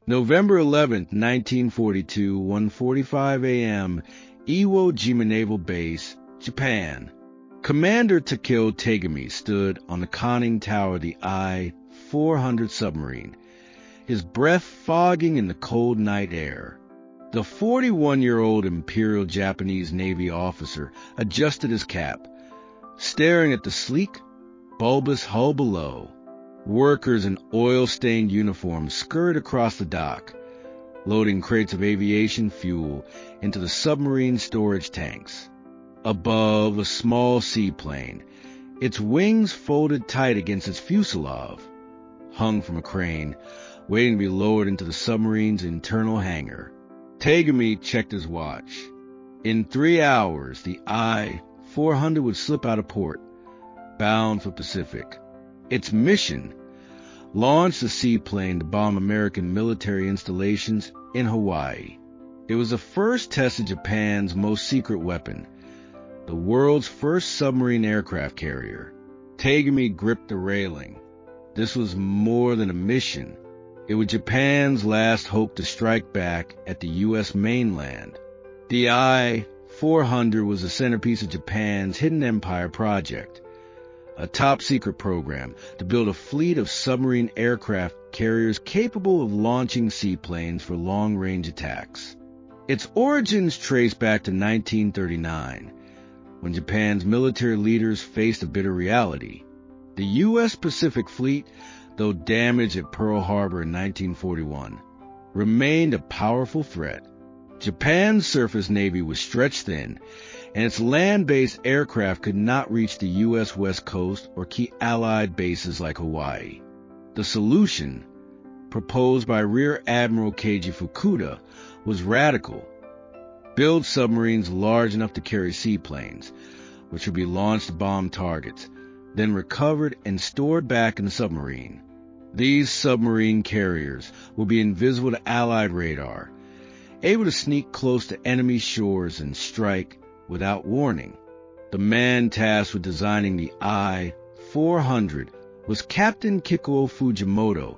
November 11th, 1942, 1:45 a.m., Iwo Jima Naval Base, Japan. Commander Takeo Tegami stood on the conning tower of the I-400 submarine, his breath fogging in the cold night air. The 41-year-old Imperial Japanese Navy officer adjusted his cap, staring at the sleek, bulbous hull below. Workers in oil-stained uniforms scurried across the dock, loading crates of aviation fuel into the submarine storage tanks. Above, a small seaplane, its wings folded tight against its fuselage, hung from a crane, waiting to be lowered into the submarine's internal hangar. Tegami checked his watch. In 3 hours, the I-400 would slip out of port, bound for Pacific. Its mission: launch the seaplane to bomb American military installations in Hawaii. It was the first test of Japan's most secret weapon, the world's first submarine aircraft carrier. Tegami gripped the railing. This was more than a mission. It was Japan's last hope to strike back at the U.S. mainland. The I-400 was the centerpiece of Japan's Hidden Empire project, a top-secret program to build a fleet of submarine aircraft carriers capable of launching seaplanes for long-range attacks. Its origins trace back to 1939, when Japan's military leaders faced a bitter reality. The U.S. Pacific Fleet, though damaged at Pearl Harbor in 1941, remained a powerful threat. Japan's surface navy was stretched thin, and its land-based aircraft could not reach the U.S. West Coast or key Allied bases like Hawaii. The solution, proposed by Rear Admiral Keiji Fukuda, was radical. Build submarines large enough to carry seaplanes, which would be launched to bomb targets, then recovered and stored back in the submarine. These submarine carriers would be invisible to Allied radar, able to sneak close to enemy shores and strike without warning. The man tasked with designing the I-400 was Captain Kikuo Fujimoto,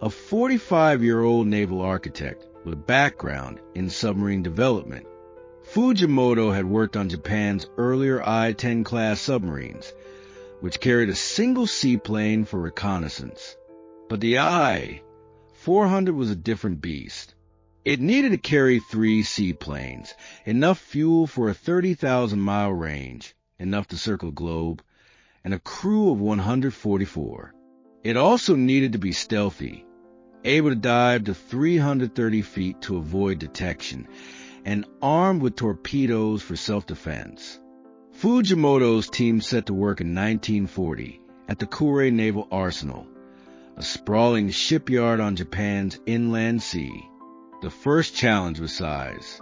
a 45-year-old naval architect with a background in submarine development. Fujimoto had worked on Japan's earlier I-10 class submarines, which carried a single seaplane for reconnaissance. But the I-400 was a different beast. It needed to carry 3 seaplanes, enough fuel for a 30,000-mile range, enough to circle the globe, and a crew of 144. It also needed to be stealthy, able to dive to 330 feet to avoid detection, and armed with torpedoes for self-defense. Fujimoto's team set to work in 1940 at the Kure Naval Arsenal, a sprawling shipyard on Japan's inland sea. The first challenge was size.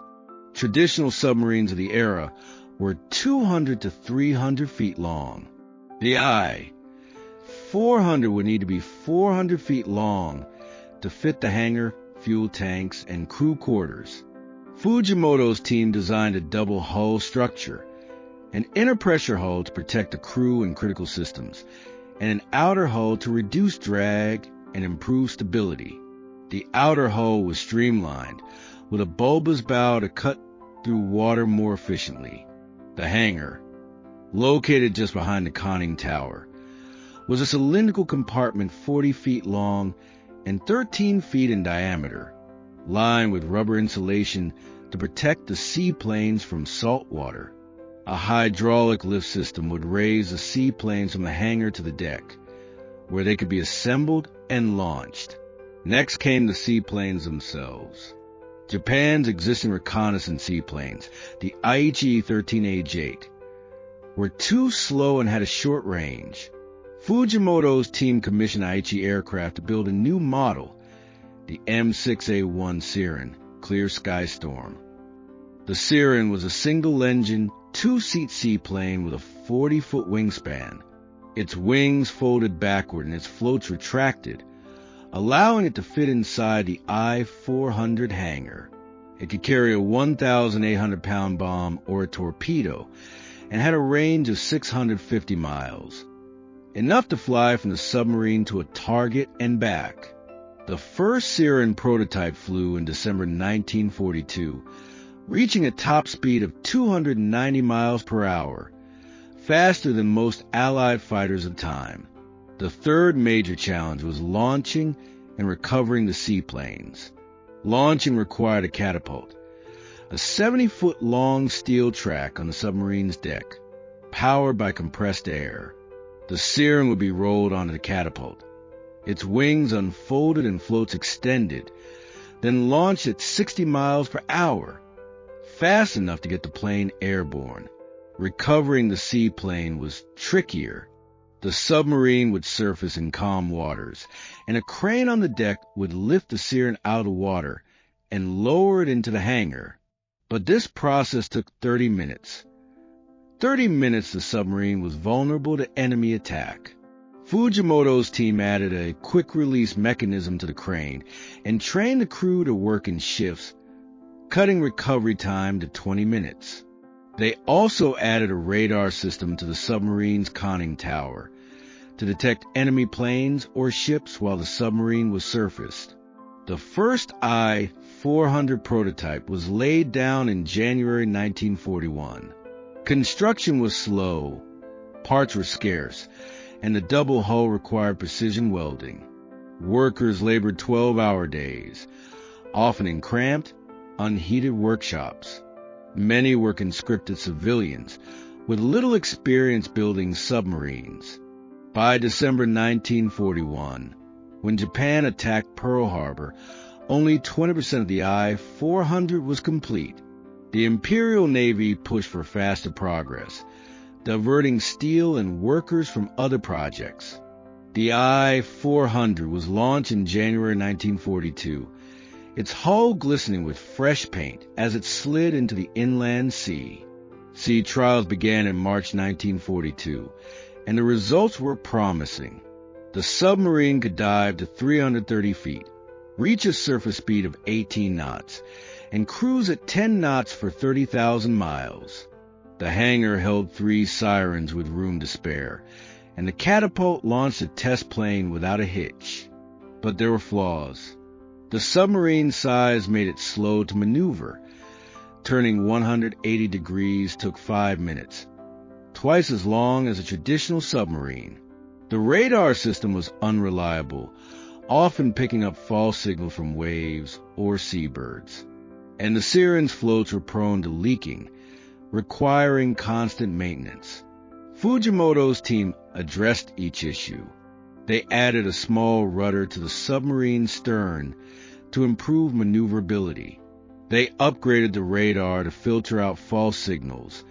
Traditional submarines of the era were 200 to 300 feet long. The I-400 would need to be 400 feet long to fit the hangar, fuel tanks, and crew quarters. Fujimoto's team designed a double hull structure, an inner pressure hull to protect the crew and critical systems, and an outer hull to reduce drag and improve stability. The outer hull was streamlined, with a bulbous bow to cut through water more efficiently. The hangar, located just behind the conning tower, was a cylindrical compartment 40 feet long and 13 feet in diameter, lined with rubber insulation to protect the seaplanes from salt water. A hydraulic lift system would raise the seaplanes from the hangar to the deck, where they could be assembled and launched. Next came the seaplanes themselves. Japan's existing reconnaissance seaplanes, the Aichi 13H-8, were too slow and had a short range. Fujimoto's team commissioned Aichi aircraft to build a new model, the M6A1 Siren, Clear Sky Storm. The Siren was a single-engine, 2-seat seaplane with a 40-foot wingspan. Its wings folded backward and its floats retracted, allowing it to fit inside the I-400 hangar. It could carry a 1,800-pound bomb or a torpedo and had a range of 650 miles, enough to fly from the submarine to a target and back. The first Siren prototype flew in December 1942, reaching a top speed of 290 miles per hour, faster than most Allied fighters of the time. The third major challenge was launching and recovering the seaplanes. Launching required a catapult, a 70-foot-long steel track on the submarine's deck, powered by compressed air. The Siren would be rolled onto the catapult, its wings unfolded and floats extended, then launched at 60 miles per hour, fast enough to get the plane airborne. Recovering the seaplane was trickier. The submarine would surface in calm waters, and a crane on the deck would lift the Siren out of the water and lower it into the hangar. But this process took 30 minutes. 30 minutes the submarine was vulnerable to enemy attack. Fujimoto's team added a quick-release mechanism to the crane and trained the crew to work in shifts, cutting recovery time to 20 minutes. They also added a radar system to the submarine's conning tower to detect enemy planes or ships while the submarine was surfaced. The first I-400 prototype was laid down in January 1941. Construction was slow, parts were scarce, and the double hull required precision welding. Workers labored 12-hour days, often in cramped, unheated workshops. Many were conscripted civilians with little experience building submarines. By December 1941, when Japan attacked Pearl Harbor, only 20% of the I-400 was complete. The Imperial Navy pushed for faster progress, diverting steel and workers from other projects. The I-400 was launched in January 1942, its hull glistening with fresh paint as it slid into the inland sea. Sea trials began in March 1942, and the results were promising. The submarine could dive to 330 feet, reach a surface speed of 18 knots, and cruise at 10 knots for 30,000 miles. The hangar held 3 Sirens with room to spare, and the catapult launched a test plane without a hitch. But there were flaws. The submarine size made it slow to maneuver. Turning 180 degrees took 5 minutes, twice as long as a traditional submarine. The radar system was unreliable, often picking up false signals from waves or seabirds. And the Siren's floats were prone to leaking, requiring constant maintenance. Fujimoto's team addressed each issue. They added a small rudder to the submarine's stern to improve maneuverability. They upgraded the radar to filter out false signals,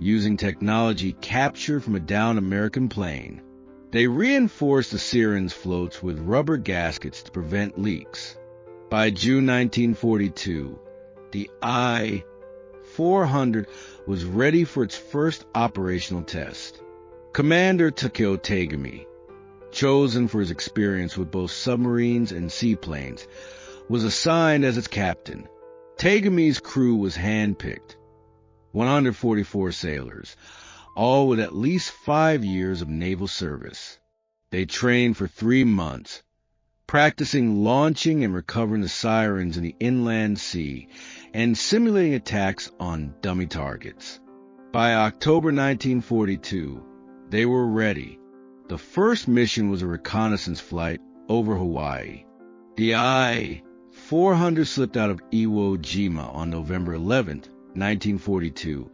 using technology captured from a downed American plane. They reinforced the Siren's floats with rubber gaskets to prevent leaks. By June 1942, the I-400 was ready for its first operational test. Commander Takeo Tegami, chosen for his experience with both submarines and seaplanes, was assigned as its captain. Tegami's crew was handpicked, 144 sailors, all with at least 5 years of naval service. They trained for 3 months, practicing launching and recovering the Sirens in the inland sea and simulating attacks on dummy targets. By October 1942, they were ready. The first mission was a reconnaissance flight over Hawaii. The I-400 slipped out of Iwo Jima on November 11, 1942,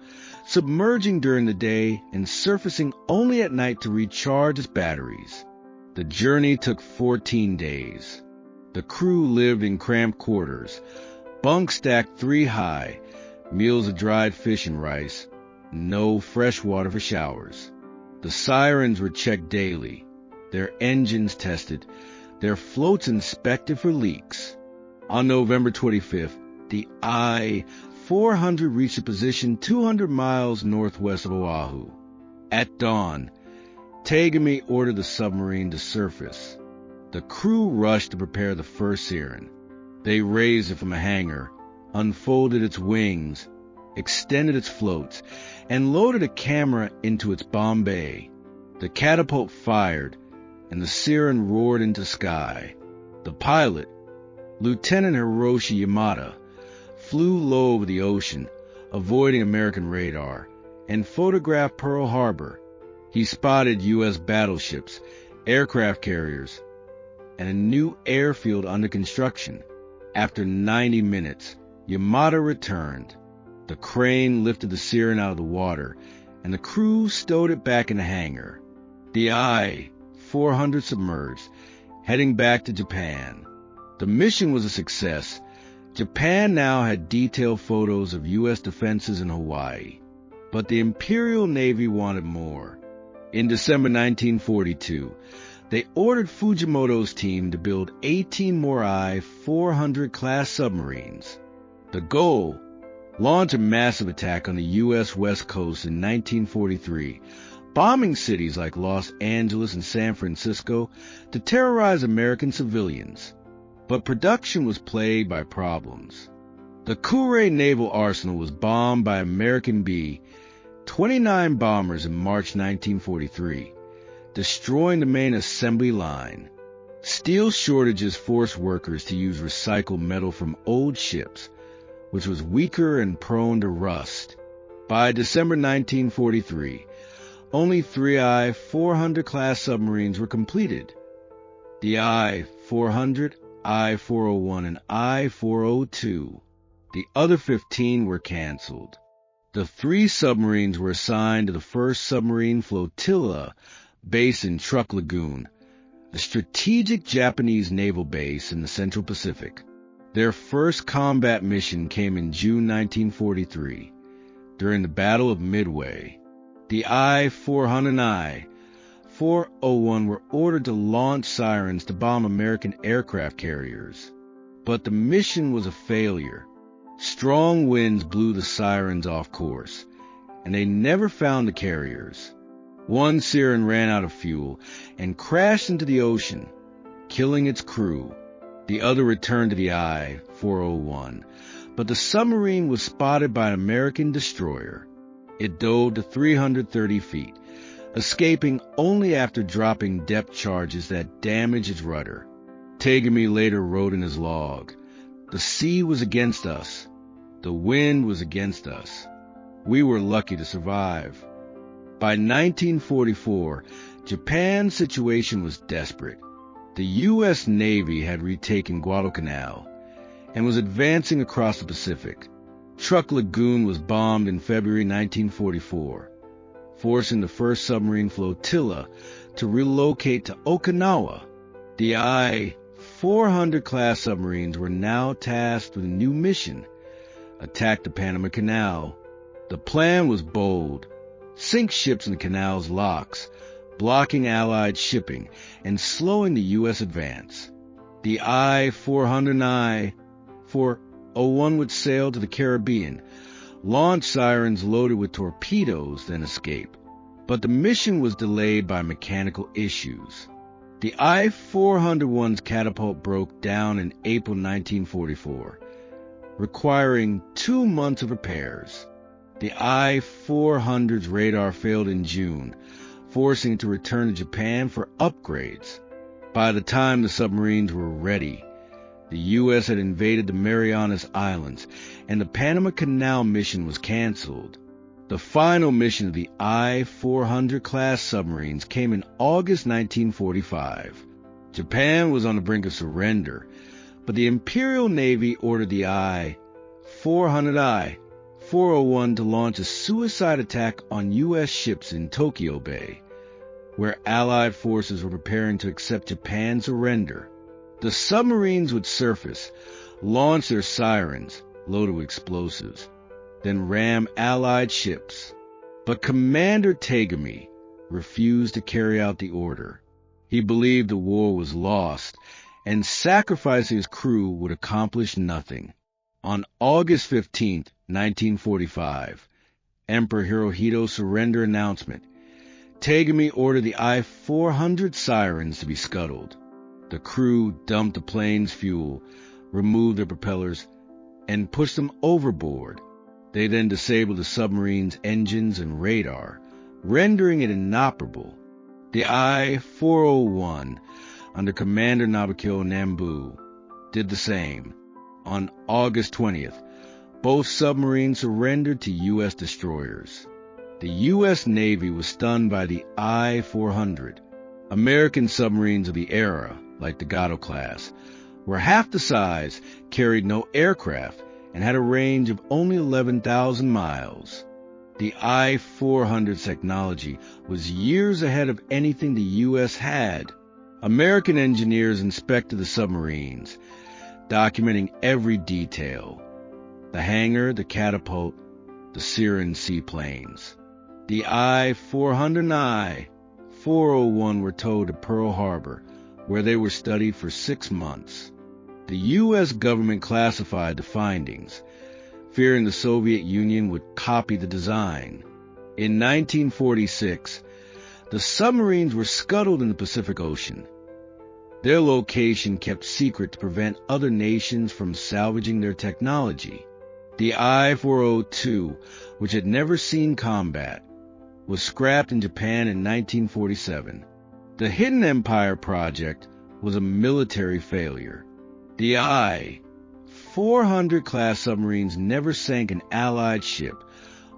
submerging during the day and surfacing only at night to recharge its batteries. The journey took 14 days. The crew lived in cramped quarters, bunks stacked 3 high, meals of dried fish and rice, no fresh water for showers. The Sirens were checked daily, their engines tested, their floats inspected for leaks. On November 25th, the I-400 reached a position 200 miles northwest of Oahu. At dawn, Tegami ordered the submarine to surface. The crew rushed to prepare the first Siren. They raised it from a hangar, unfolded its wings, extended its floats, and loaded a camera into its bomb bay. The catapult fired, and the Siren roared into sky. The The pilot, Lieutenant Hiroshi Yamada, flew low over the ocean, avoiding American radar, and photographed Pearl Harbor. He spotted U.S. battleships, aircraft carriers, and a new airfield under construction. After 90 minutes, Yamada returned. The crane lifted the Siren out of the water, and the crew stowed it back in the hangar. The I-400 submerged, heading back to Japan. The mission was a success. Japan now had detailed photos of U.S. defenses in Hawaii. But the Imperial Navy wanted more. In December 1942, they ordered Fujimoto's team to build 18 more I-400 class submarines. The goal: launch a massive attack on the U.S. West Coast in 1943, bombing cities like Los Angeles and San Francisco to terrorize American civilians. But production was plagued by problems. The Kure Naval Arsenal was bombed by American B-29 bombers in March 1943, destroying the main assembly line. Steel shortages forced workers to use recycled metal from old ships, which was weaker and prone to rust. By December 1943, only 3 I-400 class submarines were completed. The I-400, I-401, and I-402. The other 15 were canceled. The 3 submarines were assigned to the 1st Submarine Flotilla, based in Truk Lagoon, a strategic Japanese naval base in the Central Pacific. Their first combat mission came in June 1943, during the Battle of Midway. The I-400 and I-401 were ordered to launch sirens to bomb American aircraft carriers. But the mission was a failure. Strong winds blew the sirens off course, and they never found the carriers. One siren ran out of fuel and crashed into the ocean, killing its crew. The other returned to the I-401, but the submarine was spotted by an American destroyer. It dove to 330 feet, escaping only after dropping depth charges that damaged its rudder. Tegami later wrote in his log, "The sea was against us. The wind was against us. We were lucky to survive." By 1944, Japan's situation was desperate. The U.S. Navy had retaken Guadalcanal and was advancing across the Pacific. Truk Lagoon was bombed in February 1944, forcing the 1st Submarine Flotilla to relocate to Okinawa. The I-400 class submarines were now tasked with a new mission: attack the Panama Canal. The plan was bold: sink ships in the canal's locks, blocking Allied shipping and slowing the U.S. advance. The I-400 and I-401 would sail to the Caribbean, launch sirens loaded with torpedoes, then escape. But the mission was delayed by mechanical issues. The I-401's catapult broke down in April 1944, requiring 2 months of repairs. The I-400's radar failed in June, forcing it to return to Japan for upgrades. By the time the submarines were ready, the U.S. had invaded the Marianas Islands, and the Panama Canal mission was canceled. The final mission of the I-400 class submarines came in August 1945. Japan was on the brink of surrender, but the Imperial Navy ordered the I-400 I-401 to launch a suicide attack on U.S. ships in Tokyo Bay, where Allied forces were preparing to accept Japan's surrender. The submarines would surface, launch their sirens, loaded with explosives, then ram Allied ships. But Commander Tegami refused to carry out the order. He believed the war was lost, and sacrificing his crew would accomplish nothing. On August 15, 1945, Emperor Hirohito's surrender announcement, Tegami ordered the I-400 sirens to be scuttled. The crew dumped the plane's fuel, removed their propellers, and pushed them overboard. They then disabled the submarine's engines and radar, rendering it inoperable. The I-401, under Commander Nabokil Nambu, did the same. On August 20th, both submarines surrendered to U.S. destroyers. The U.S. Navy was stunned by the I-400. American submarines of the era, like the Gatto class, were half the size, carried no aircraft, and had a range of only 11,000 miles. The I-400's technology was years ahead of anything the U.S. had. American engineers inspected the submarines, documenting every detail: the hangar, the catapult, the Syrian seaplanes. The I-400 and I-401 were towed to Pearl Harbor, where they were studied for 6 months. The U.S. government classified the findings, fearing the Soviet Union would copy the design. In 1946, the submarines were scuttled in the Pacific Ocean. Their location kept secret to prevent other nations from salvaging their technology. The I-402, which had never seen combat, was scrapped in Japan in 1947. The Hidden Empire project was a military failure. The I-400 class submarines never sank an Allied ship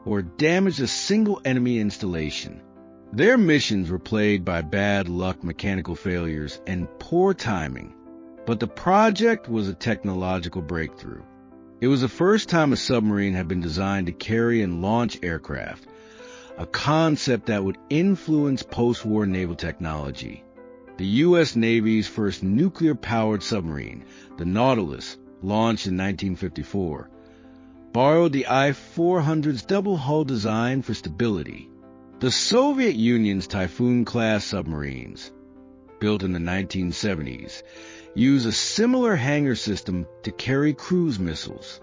or damaged a single enemy installation. Their missions were plagued by bad luck, mechanical failures, and poor timing. But the project was a technological breakthrough. It was the first time a submarine had been designed to carry and launch aircraft, a concept that would influence post-war naval technology. The U.S. Navy's first nuclear-powered submarine, the Nautilus, launched in 1954, borrowed the I-400's double-hull design for stability. The Soviet Union's Typhoon-class submarines, built in the 1970s, used a similar hangar system to carry cruise missiles.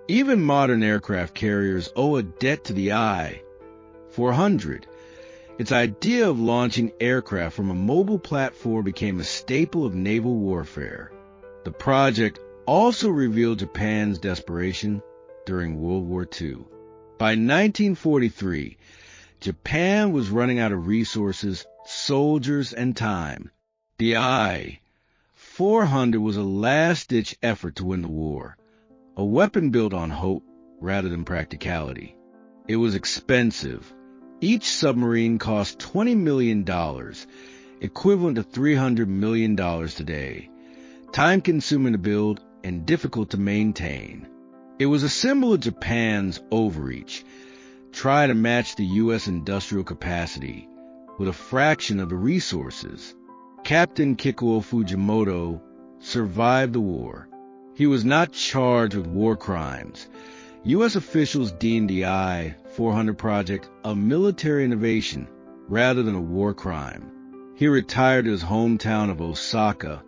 Even modern aircraft carriers owe a debt to the I-400. Its idea of launching aircraft from a mobile platform became a staple of naval warfare. The project also revealed Japan's desperation during World War II. By 1943, Japan was running out of resources, soldiers, and time. The I-400 was a last-ditch effort to win the war, a weapon built on hope rather than practicality. It was expensive. Each submarine cost $20 million, equivalent to $300 million today, time-consuming to build and difficult to maintain. It was a symbol of Japan's overreach, try to match the U.S. industrial capacity with a fraction of the resources. Captain Kikuo Fujimoto survived the war. He was not charged with war crimes. U.S. officials deemed the I-400 project a military innovation rather than a war crime. He retired to his hometown of Osaka,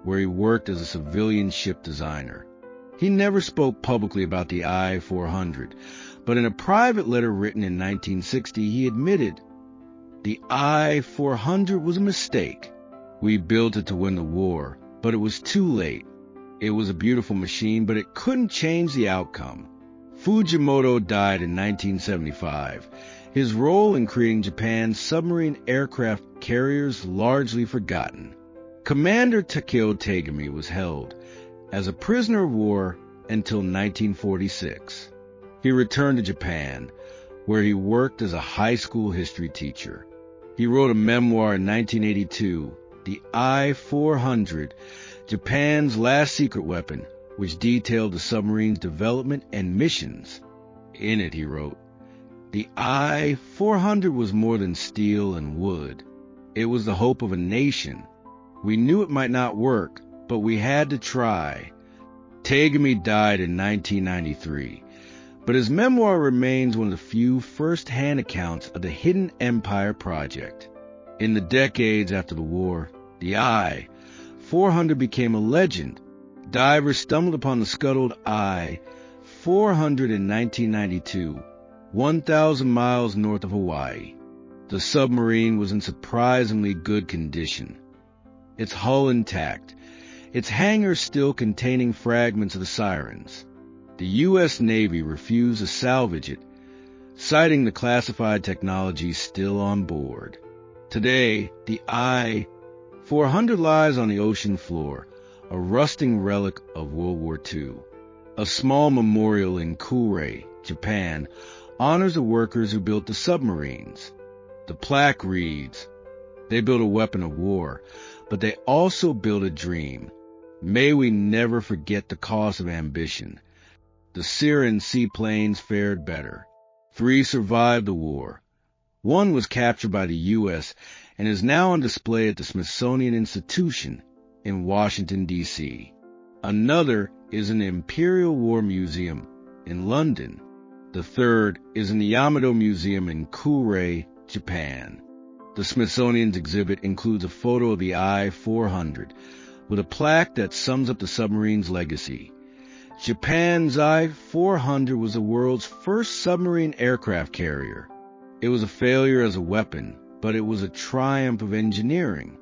where he worked as a civilian ship designer. He never spoke publicly about the I-400, but in a private letter written in 1960, he admitted, "The I-400 was a mistake. We built it to win the war, but it was too late. It was a beautiful machine, but it couldn't change the outcome." Fujimoto died in 1975. His role in creating Japan's submarine aircraft carriers largely forgotten. Commander Takeo Tegami was held as a prisoner of war until 1946. He returned to Japan, where he worked as a high school history teacher. He wrote a memoir in 1982, The I-400, Japan's Last Secret Weapon, which detailed the submarine's development and missions. In it, he wrote, "The I-400 was more than steel and wood. It was the hope of a nation. We knew it might not work, but we had to try." Tegami died in 1993, but his memoir remains one of the few first-hand accounts of the Hidden Empire project. In the decades after the war, the I-400 became a legend. Divers stumbled upon the scuttled I-400 in 1992, 1,000 miles north of Hawaii. The submarine was in surprisingly good condition. Its hull intact, its hangar still containing fragments of the Sirens. The U.S. Navy refused to salvage it, citing the classified technology still on board. Today, the I-400 400 lies on the ocean floor, a rusting relic of World War II. A small memorial in Kourei, Japan, honors the workers who built the submarines. The plaque reads, "They built a weapon of war, but they also built a dream. May we never forget the cost of ambition." The Syrian seaplanes fared better. 3 survived the war. 1 was captured by the U.S. and is now on display at the Smithsonian Institution in Washington, D.C. Another is in the Imperial War Museum in London. The third is in the Yamato Museum in Kourei, Japan. The Smithsonian's exhibit includes a photo of the I-400 with a plaque that sums up the submarine's legacy. Japan's I-400 was the world's first submarine aircraft carrier. It was a failure as a weapon, but it was a triumph of engineering.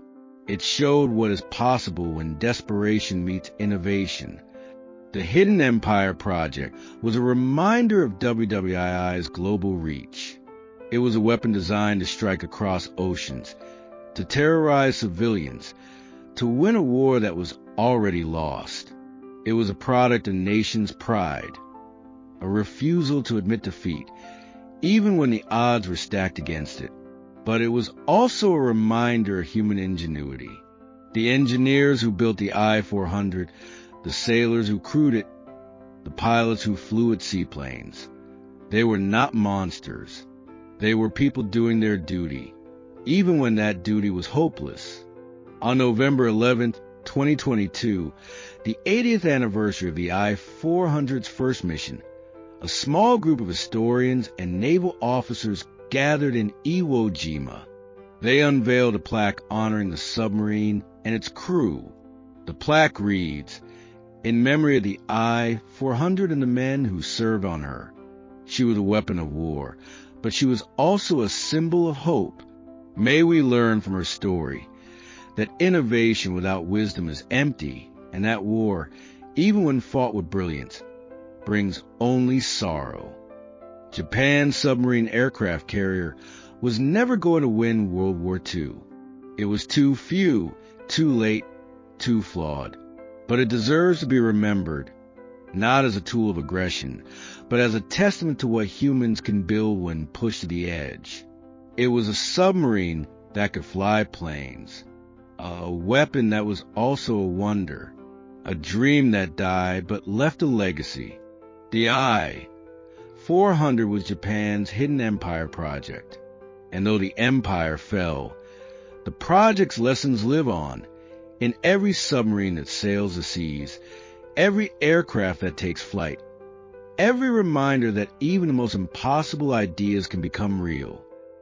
It showed what is possible when desperation meets innovation. The Hidden Empire project was a reminder of WWII's global reach. It was a weapon designed to strike across oceans, to terrorize civilians, to win a war that was already lost. It was a product of nation's pride, a refusal to admit defeat, even when the odds were stacked against it. But it was also a reminder of human ingenuity. The engineers who built the I-400, the sailors who crewed it, the pilots who flew its seaplanes, they were not monsters. They were people doing their duty, even when that duty was hopeless. On November 11th, 2022, the 80th anniversary of the I-400's first mission, a small group of historians and naval officers gathered in Iwo Jima. They unveiled a plaque honoring the submarine and its crew. The plaque reads, "In memory of the I-400 and the men who served on her. She was a weapon of war, but she was also a symbol of hope. May we learn from her story that innovation without wisdom is empty, and that war, even when fought with brilliance, brings only sorrow." Japan's submarine aircraft carrier was never going to win World War II. It was too few, too late, too flawed. But it deserves to be remembered, not as a tool of aggression, but as a testament to what humans can build when pushed to the edge. It was a submarine that could fly planes, a weapon that was also a wonder, a dream that died but left a legacy. The I-400 was Japan's Hidden Empire project, and though the empire fell, the project's lessons live on in every submarine that sails the seas, every aircraft that takes flight, every reminder that even the most impossible ideas can become real.